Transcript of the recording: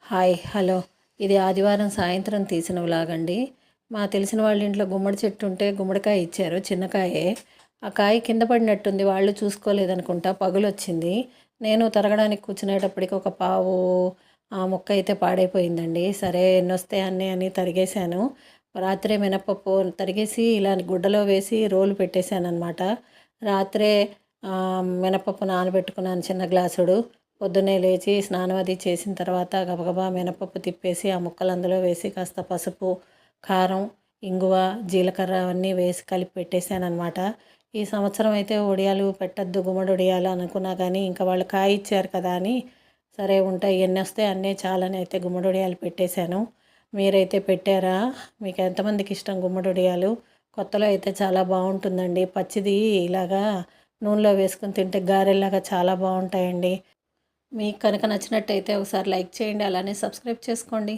Hi hello. ఇది ఆదివారం సాయంత్రం తీసిన వ్లాగ్ అండి. మా తెలిసిన వాళ్ళ ఇంట్లో గుమ్మడి చెట్టు ఉంటే గుమ్మడికాయ ఇచ్చారు, చిన్నకాయే. ఆ కాయ కింద పడినట్టుంది, వాళ్ళు చూసుకోలేదనుకుంటా, పగులొచ్చింది. నేను తరగడానికి కూర్చునేటప్పటికి ఒక పావు ఆ మొక్క అయితే పాడైపోయిందండి. సరే ఎన్నొస్తే అన్నీ అని తరిగేశాను. రాత్రే మినపప్పు తరిగేసి ఇలా గుడ్డలో వేసి రోలు పెట్టేశాను అనమాట. రాత్రే మినపప్పు నానబెట్టుకున్నాను చిన్న గ్లాసుడు. పొద్దున్నే లేచి స్నానం అది చేసిన తర్వాత గబగబా మినపప్పు తిప్పేసి ఆ ముక్కలు అందులో వేసి కాస్త పసుపు, కారం, ఇంగువ, జీలకర్ర అవన్నీ వేసి కలిపి పెట్టేశాను అనమాట. ఈ సంవత్సరం అయితే వడియాలు పెట్టద్దు, గుమ్మడి వడియాలు అనుకున్నా కానీ ఇంకా వాళ్ళు కాయ ఇచ్చారు కదా అని సరే ఉంటాయి ఎన్ని వస్తే అన్నీ చాలని అయితే గుమ్మడి వడియాలు పెట్టేశాను. మీరైతే పెట్టారా? మీకు ఎంతమందికి ఇష్టం గుమ్మడి వడియాలు? కొత్తలో అయితే చాలా బాగుంటుందండి. పచ్చిది ఇలాగా నూనెలో వేసుకొని తింటే గారెల్లాగా చాలా బాగుంటాయండి. మీకు కనుక నచ్చినట్టయితే ఒకసారి లైక్ చేయండి, అలానే సబ్స్క్రైబ్ చేసుకోండి.